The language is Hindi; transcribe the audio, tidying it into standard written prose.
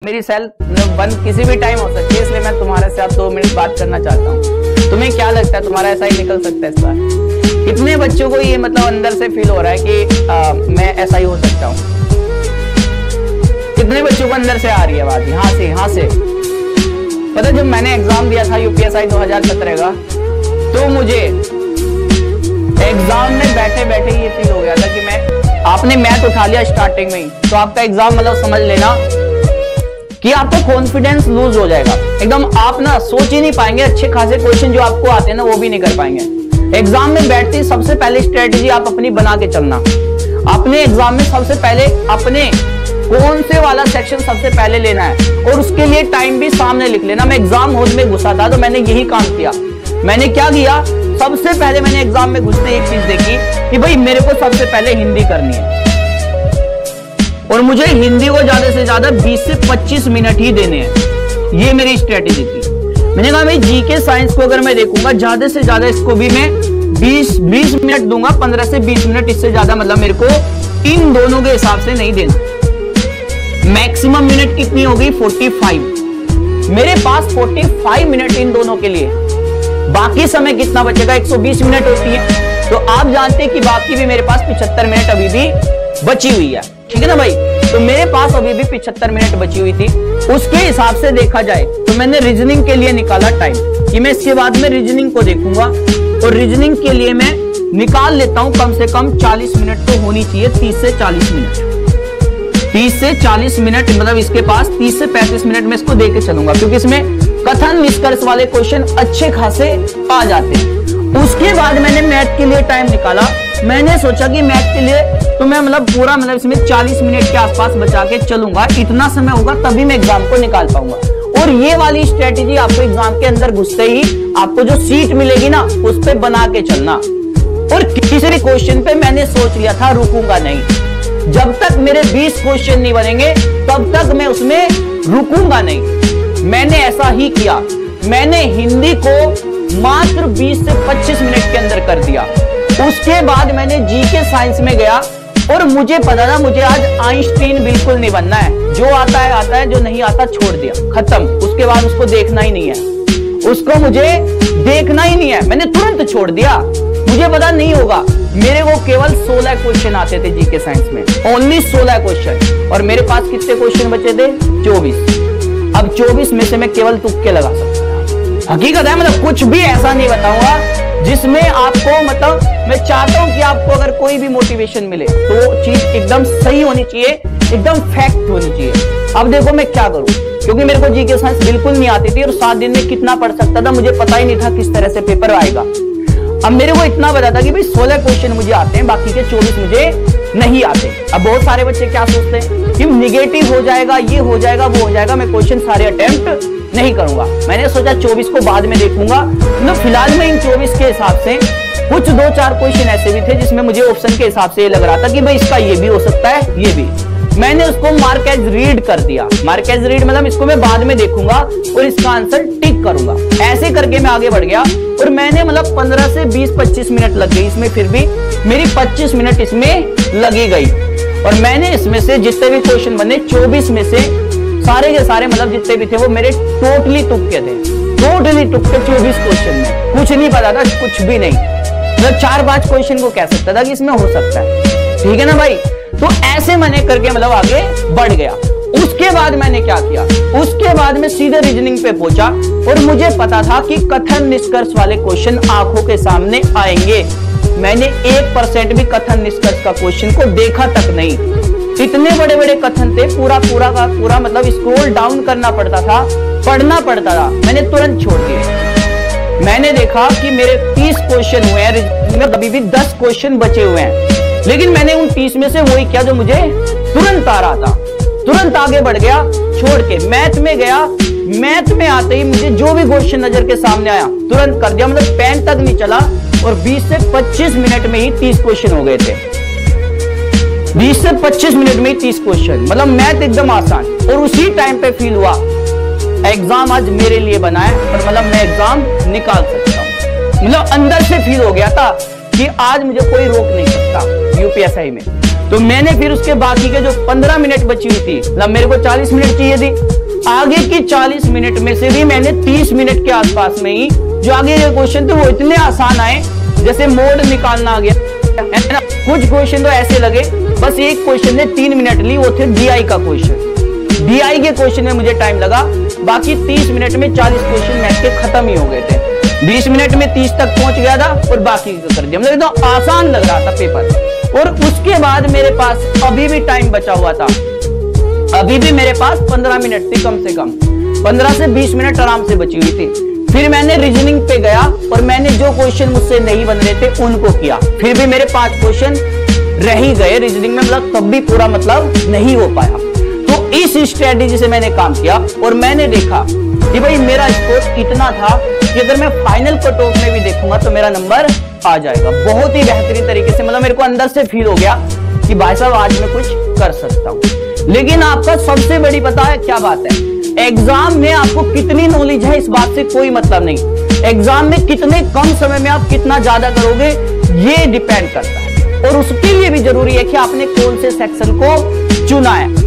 मेरी सेल बंद किसी भी टाइम हो सकती है, इसलिए मैं तुम्हारे साथ 2 मिनट बात करना चाहता हूँ। तुम्हें क्या लगता है, तुम्हारा ऐसा ही निकल सकता है इस बार? कितने बच्चों को ये मतलब अंदर से फील हो रहा है कि मैं ऐसा ही हो सकता हूँ? कितने बच्चों को अंदर से आ रही है बात? यहाँ से पता, जब मैंने एग्जाम दिया था यूपीएसआई 2017 का, तो मुझे एग्जाम में बैठे बैठे ये फील हो गया था कि मैं, आपने मैथ उठा लिया स्टार्टिंग में ही, तो आपका एग्जाम मतलब समझ लेना कि आपका कॉन्फिडेंस लूज हो जाएगा एकदम। आप ना सोच ही नहीं पाएंगे, अच्छे खासे क्वेश्चन जो आपको आते हैं ना वो भी नहीं कर पाएंगे। एग्जाम में बैठते ही सबसे पहले स्ट्रेटेजी आप अपनी बना के चलना। अपने एग्जाम में सबसे पहले अपने कौन से वाला सेक्शन सबसे पहले लेना है, और उसके लिए टाइम भी सामने लिख लेना। मैं एग्जाम हॉल में घुसा था तो मैंने यही काम किया। मैंने क्या किया, सबसे पहले मैंने एग्जाम में घुसते एक चीज देखी कि भाई मेरे को सबसे पहले हिंदी करनी है, और मुझे हिंदी को ज्यादा से ज्यादा 20 से 25 मिनट ही देने हैं। ये मेरी स्ट्रेटेजी थी। मैंने कहा भाई जीके साइंस को अगर मैं देखूंगा ज्यादा से ज्यादा इसको भी मैं 20 मिनट दूंगा, 15 से 20 मिनट, इससे ज्यादा मतलब मेरे को इन दोनों के हिसाब से नहीं देना। मैक्सिमम मिनट कितनी होगी? 45। मेरे पास 45 मिनट इन दोनों के लिए। बाकी समय कितना बचेगा? 120 मिनट होती है, तो आप जानते हैं कि बाकी भी मेरे पास 75 मिनट अभी भी बची हुई है। ठीक है ना भाई? तो मेरे पास अभी भी 75 मिनट बची हुई थी। उसके हिसाब से देखा जाए तो मैंने रीजनिंग के लिए निकाला टाइम कि मैं इसके बाद में रीजनिंग को देखूंगा, और रीजनिंग के लिए मैं निकाल लेता हूं कम से कम 40 मिनट तो होनी चाहिए। 30 से 40 मिनट, 30 से 40 मिनट, मतलब इसके पास 30 से 35 मिनट में इसको देके चलूंगा, क्योंकि इसमें कथन निष्कर्ष वाले क्वेश्चन अच्छे खासे आ जाते हैं। उसके बाद मैंने मैथ के लिए टाइम निकाला। मैंने सोचा कि मैथ के लिए तो मैं पूरा इसमें 40 मिनट के आसपास बचा के चलूंगा। इतना समय होगा तभी मैं एग्जाम को निकाल पाऊंगा। और ये वाली स्ट्रेटेजी आपको एग्जाम के अंदर घुसते ही आपको जो सीट मिलेगी ना, उस पे बना के चलना। और किसी भी क्वेश्चन पे मैंने सोच लिया था रुकूंगा नहीं। जब तक मेरे 20 क्वेश्चन नहीं बनेंगे तब तक मैं उसमें रुकूंगा नहीं। मैंने ऐसा ही किया। मैंने हिंदी को मात्र 20 से 25 मिनट के अंदर कर दिया। उसके बाद मैंने जीके साइंस में गया, और मुझे पता था मुझे आज आइंस्टीन बिल्कुल नहीं बनना है। जो आता है, जो नहीं आता छोड़ दिया, खत्म। उसके बाद उसको देखना ही नहीं है, उसको मुझे देखना ही नहीं है। मैंने तुरंत छोड़ दिया, मुझे पता नहीं होगा। मेरे को केवल 16 क्वेश्चन आते थे जीके साइंस में, ओनली 16 क्वेश्चन, और मेरे पास कितने क्वेश्चन बचे थे? 24। अब 24 में से मैं केवल तुक्के लगा सकता था। हकीकत है, कुछ भी ऐसा नहीं बताऊंगा जिसमें आपको मैं चाहता हूं कि आपको अगर कोई भी मोटिवेशन मिले तो वो चीज एकदम सही होनी चाहिए, एकदम फैक्ट होनी चाहिए। अब देखो मैं क्या करूं, क्योंकि मेरे को जीके साइंस बिल्कुल नहीं आती थी, और 7 दिन में कितना पढ़ सकता था मुझे पता ही नहीं था किस तरह से पेपर आएगा। अब मेरे को इतना पता था कि भाई 16 क्वेश्चन मुझे आते हैं, बाकी के 24 मुझे नहीं आते। अब बहुत सारे बच्चे क्या सोचते हैं कि निगेटिव हो जाएगा, ये हो जाएगा, वो हो जाएगा, मैं क्वेश्चन सारे अटेम्प्ट नहीं करूंगा। मैंने सोचा 24 को बाद में देखूंगा। फिलहाल में इन 24 के हिसाब से कुछ 2-4 क्वेश्चन ऐसे भी थे जिसमें मुझे ऑप्शन के हिसाब से ये लग रहा था कि भाई इसका ये भी हो सकता है, ये भी। मैंने उसको मार्क एज रीड कर दिया। मार्क एज रीड मतलब इसको मैं बाद में देखूंगा और इसका आंसर टिक करूंगा। ऐसे करके मैं आगे बढ़ गया, और मैंने 15 से 20-25 मिनट लग गई इसमें, फिर भी मेरी 25 मिनट इसमें लगी गई। और मैंने इसमें से जितने भी क्वेश्चन बने 24 में से सारे के सारे जितने भी थे वो मेरे टोटली तुक्के थे। टोटली तुक्के 24 क्वेश्चन में। कुछ नहीं पता था, कुछ भी नहीं। 4-5 क्वेश्चन को कह सकता था कि इसमें हो सकता है। ठीक है ना भाई? तो ऐसे मैंने करके आगे बढ़ गया। उसके बाद मैंने क्या किया, उसके बाद मैं सीधे रीजनिंग पे पहुंचा, और मुझे पता था कि कथन निष्कर्ष वाले क्वेश्चन आंखों के सामने आएंगे। मैंने 1% भी कथन निष्कर्ष का क्वेश्चन को देखा तक नहीं। इतने बड़े बड़े कथन थे, पूरा का पूरा स्क्रॉल डाउन करना पड़ता था, पढ़ना पड़ता था। मैंने तुरंत छोड़ दिए। मैंने देखा कि मेरे 30 क्वेश्चन हुए हैं, अभी भी 10 क्वेश्चन बचे हुए हैं, लेकिन मैंने उन 30 में से वही किया जो मुझे तुरंत आ रहा था। तुरंत आगे बढ़ गया, छोड़ के मैथ में गया। मैथ में आते ही मुझे जो भी क्वेश्चन नजर के सामने आया तुरंत कर दिया। पेन तक नहीं चला, और 20 से 25 मिनट में ही 30 क्वेश्चन हो गए थे। 20 से 25 मिनट में ही 30 क्वेश्चन, मैथ एकदम आसान। और उसी टाइम पे फील हुआ एग्जाम आज मेरे लिए बना है, और मैं एग्जाम निकाल सकता हूं। अंदर से फील हो गया था कि आज मुझे कोई रोक नहीं सकता यूपीएसआई में। तो मैंने फिर उसके बाकी के जो 15 मिनट बची हुई थी, मतलब मेरे को 40 मिनट चाहिए थी, आगे की 40 मिनट में से भी मैंने 30 मिनट के आसपास में ही जो आगे के क्वेश्चन थे वो इतने आसान आए, जैसे मोड निकालना आ गया है ना। कुछ क्वेश्चन तो ऐसे लगे, बस एक क्वेश्चन ने 3 मिनट ली, वो थे डीआई का क्वेश्चन। डीआई के क्वेश्चन में मुझे टाइम लगा, बाकी 30 मिनट में 40 क्वेश्चन मैथ के खत्म ही हो गए थे। 20 मिनट में 30 तक पहुंच गया था और बाकी कर दिया, मतलब एकदम आसान लग रहा था पेपर। और उसके बाद मेरे पास अभी भी टाइम बचा हुआ था, अभी भी मेरे पास 15 मिनट थी, कम से कम 15 से 20 मिनट आराम से बची हुई थी। फिर मैंने रीजनिंग पे गया और मैंने जो क्वेश्चन मुझसे नहीं बन रहे थे उनको किया। फिर भी मेरे 5 क्वेश्चन रह ही गए रीजनिंग में, मतलब तब भी पूरा मतलब नहीं हो पाया। तो इस स्ट्रेटेजी से मैंने काम किया और मैंने देखा कि भाई मेरा स्कोर इतना था कि अगर मैं फाइनल कट ऑफ में भी देखूंगा तो मेरा नंबर आ जाएगा। बहुत ही बेहतरीन तरीके से, मतलब मेरे को अंदर से फील हो गया कि भाई साहब आज मैं कुछ कर सकता हूं। लेकिन आपका सबसे बड़ी पता है क्या बात है, एग्जाम में आपको कितनी नॉलेज है इस बात से कोई मतलब नहीं। एग्जाम में कितने कम समय में आप कितना ज्यादा करोगे ये डिपेंड करता है। और उसके लिए भी जरूरी है कि आपने कौन से सेक्शन को चुना है।